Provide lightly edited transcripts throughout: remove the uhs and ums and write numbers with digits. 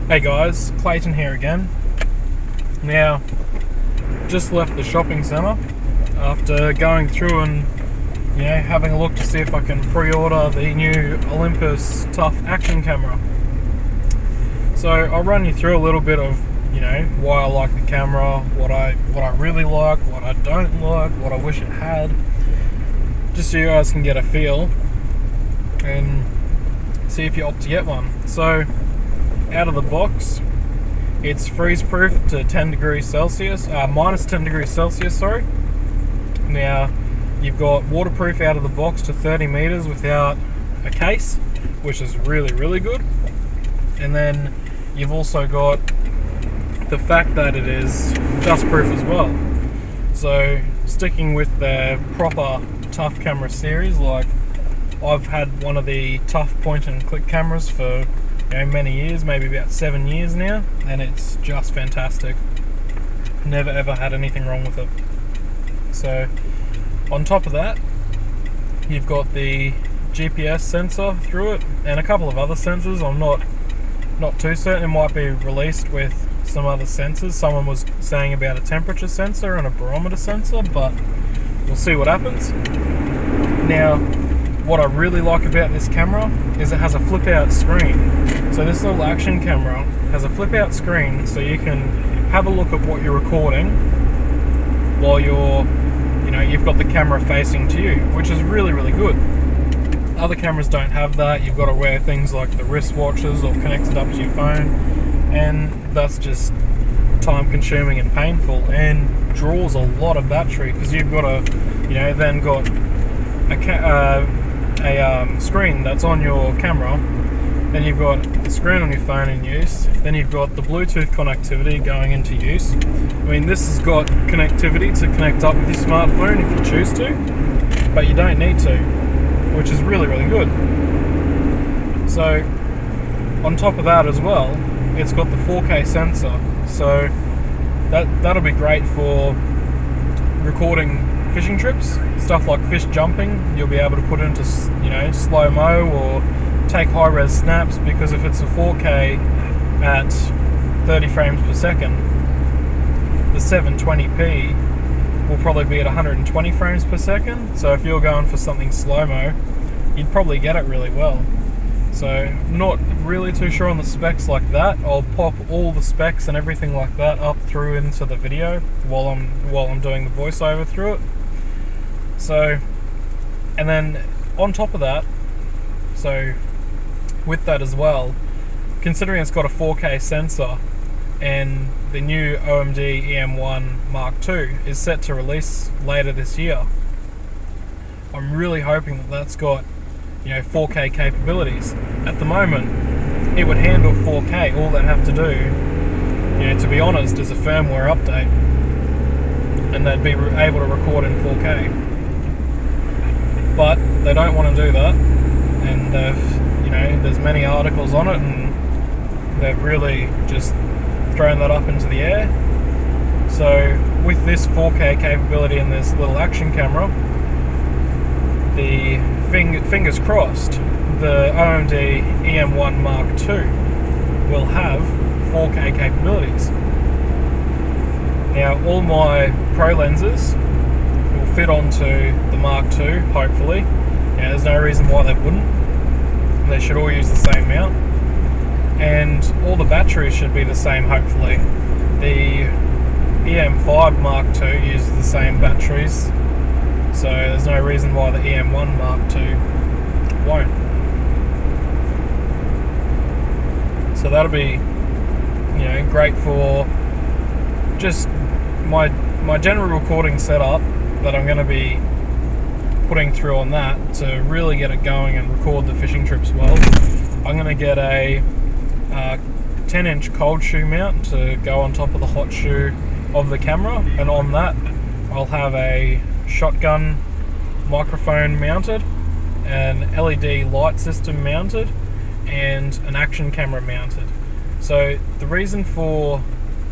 Hey guys, Clayton here again. Now, just left the shopping centre after going through and having a look to see if I can pre-order the new Olympus Tough action camera. So I'll run you through a little bit of why I like the camera, what I really like, what I don't like, what I wish it had, just so you guys can get a feel and see if you opt to get one. So out of the box, it's freeze proof to 10 degrees Celsius, minus 10 degrees Celsius, sorry. Now, you've got waterproof out of the box to 30 meters without a case, which is really, really good. And then you've also got the fact that it is dust proof as well. So, sticking with the proper Tough camera series, like I've had one of the Tough point and click cameras for many years, maybe about 7 years now, and it's just fantastic. Never ever had anything wrong with it. So on top of that, you've got the GPS sensor through it and a couple of other sensors. I'm not too certain. It might be released with some other sensors. Someone was saying about a temperature sensor and a barometer sensor, but we'll see what happens. Now, what I really like about this camera is it has a flip out screen. So this little action camera has a flip out screen, so you can have a look at what you're recording while you've got the camera facing to you, which is really, really good. Other cameras don't have that. You've got to wear things like the wristwatches or connect it up to your phone, and that's just time consuming and painful and draws a lot of battery, because you've got to then got a screen that's on your camera, then you've got the screen on your phone in use, then you've got the Bluetooth connectivity going into use. I mean, this has got connectivity to connect up with your smartphone if you choose to, but you don't need to, which is really, really good. So on top of that as well, it's got the 4K sensor, so that'll be great for recording fishing trips, stuff like fish jumping. You'll be able to put into slow-mo or take high-res snaps, because if it's a 4K at 30 frames per second, the 720p will probably be at 120 frames per second. So if you're going for something slow-mo, you'd probably get it really well. So not really too sure on the specs like that. I'll pop all the specs and everything like that up through into the video while I'm doing the voiceover through it. So, and then on top of that, so with that as well, considering it's got a 4K sensor and the new OMD EM1 Mark II is set to release later this year, I'm really hoping that that's got 4K capabilities. At the moment, it would handle 4K. All they'd have to do, to be honest, is a firmware update, and they'd be able to record in 4K. But they don't want to do that, and there's many articles on it, and they've really just thrown that up into the air. So with this 4K capability and this little action camera, the fingers crossed, the OMD EM1 Mark II will have 4K capabilities. Now, all my pro lenses will fit onto the Mark II, hopefully. There's no reason why they wouldn't. They should all use the same mount, and all the batteries should be the same, hopefully. The EM5 Mark II uses the same batteries, so there's no reason why the EM1 Mark II won't. So that'll be great for just my general recording setup that I'm going to be putting through on that to really get it going and record the fishing trips well. I'm going to get a 10-inch cold shoe mount to go on top of the hot shoe of the camera, and on that I'll have a shotgun microphone mounted, an LED light system mounted, and an action camera mounted. So the reason for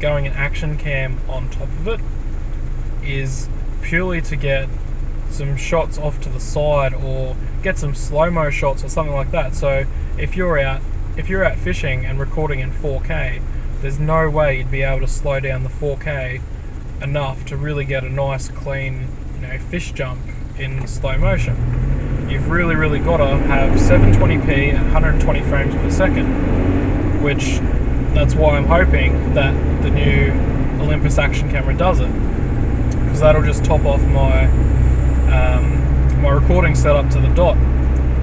going an action cam on top of it is purely to get some shots off to the side or get some slow-mo shots or something like that. So if you're out if you're out fishing and recording in 4K, there's no way you'd be able to slow down the 4K enough to really get a nice clean, fish jump in slow motion. You've really got to have 720p at 120 frames per second, which that's why I'm hoping that the new Olympus action camera does it, because that'll just top off my my recording setup to the dot.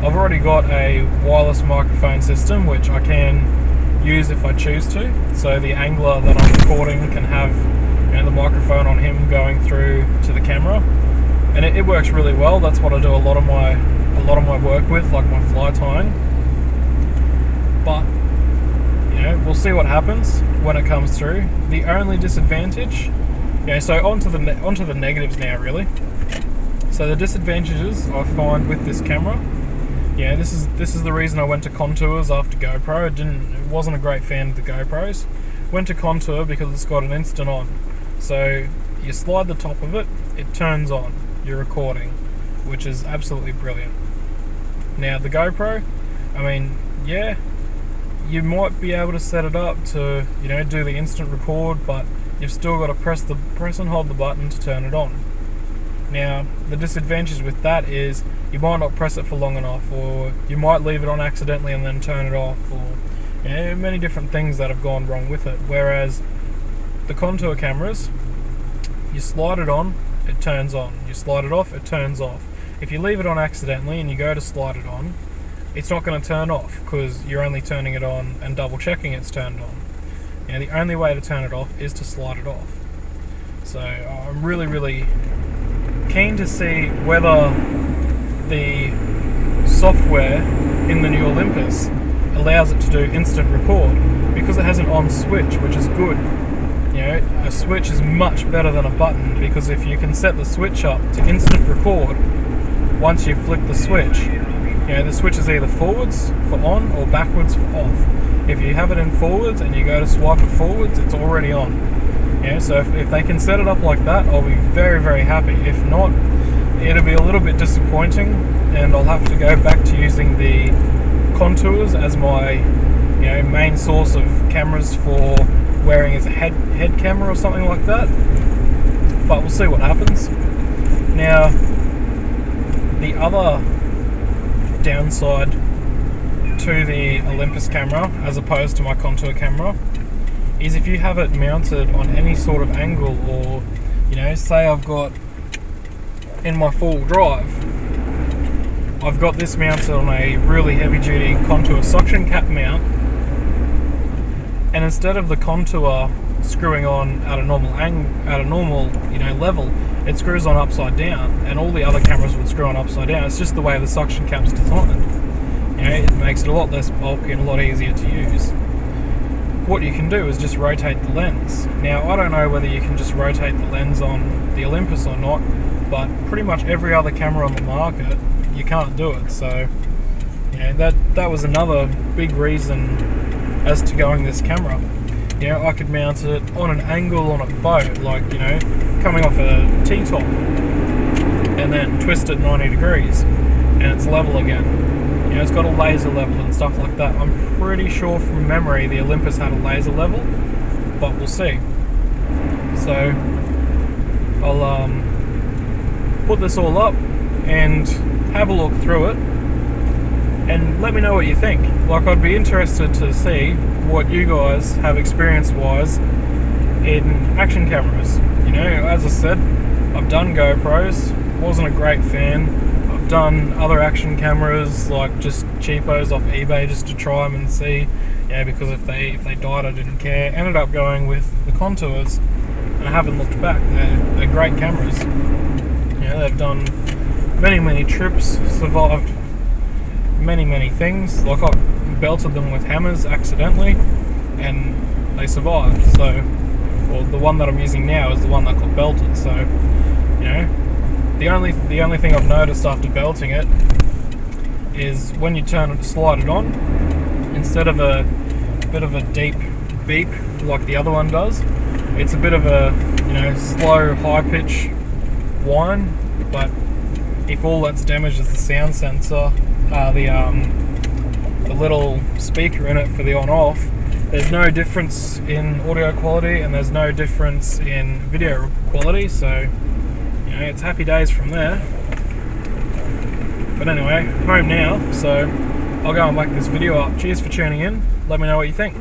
I've already got a wireless microphone system which I can use if I choose to, so the angler that I'm recording can have the microphone on him going through to the camera, and it works really well. That's what I do a lot of my work with, like my fly tying. But we'll see what happens when it comes through. The only disadvantage, so onto the negatives now, really. So the disadvantages I find with this camera, this is the reason I went to Contours after GoPro. It wasn't a great fan of the GoPros. Went to Contour because it's got an instant on. So you slide the top of it, it turns on. You're recording, which is absolutely brilliant. Now the GoPro, you might be able to set it up to do the instant record, but you've still got to press and hold the button to turn it on. Now the disadvantage with that is you might not press it for long enough, or you might leave it on accidentally and then turn it off, or many different things that have gone wrong with it. Whereas the Contour cameras, you slide it on, it turns on. You slide it off, it turns off. If you leave it on accidentally and you go to slide it on, it's not going to turn off because you're only turning it on and double checking it's turned on. The only way to turn it off is to slide it off. So I'm really keen to see whether the software in the new Olympus allows it to do instant record, because it has an on switch, which is good. A switch is much better than a button, because if you can set the switch up to instant record, once you flick the switch, the switch is either forwards for on or backwards for off. If you have it in forwards and you go to swipe it forwards, it's already on. So if they can set it up like that, I'll be very happy. If not, it'll be a little bit disappointing, and I'll have to go back to using the Contours as my main source of cameras for wearing as a head camera or something like that. But we'll see what happens. Now, the other downside to the Olympus camera as opposed to my Contour camera is if you have it mounted on any sort of angle, or say I've got in my four-wheel drive, I've got this mounted on a really heavy-duty Contour suction cap mount, and instead of the Contour screwing on at a normal level, it screws on upside down, and all the other cameras would screw on upside down. It's just the way the suction cap's designed. It makes it a lot less bulky and a lot easier to use. What you can do is just rotate the lens. Now, I don't know whether you can just rotate the lens on the Olympus or not, but pretty much every other camera on the market, you can't do it. So, that was another big reason as to going this camera. I could mount it on an angle on a boat, like, coming off a T-top, and then twist it 90 degrees, and it's level again. It's got a laser level and stuff like that. I'm pretty sure from memory the Olympus had a laser level, but we'll see. So I'll put this all up and have a look through it, and let me know what you think. Like, I'd be interested to see what you guys have experience-wise in action cameras. As I said, I've done GoPros, wasn't a great fan. I've done other action cameras, like just cheapos off eBay just to try them and see, because if they died I didn't care. Ended up going with the Contours, and I haven't looked back. They're great cameras. They've done many trips, survived many things. Like, I belted them with hammers accidentally, and they survived. So, well, the one that I'm using now is the one that got belted. So, the only thing I've noticed after belting it is when you slide it on, instead of a bit of a deep beep like the other one does, it's a bit of a slow, high pitch whine. But if all that's damaged is the sound sensor, the little speaker in it for the on-off, there's no difference in audio quality and there's no difference in video quality, so it's happy days from there. But anyway, home now, so I'll go and whack this video up. Cheers for tuning in. Let me know what you think.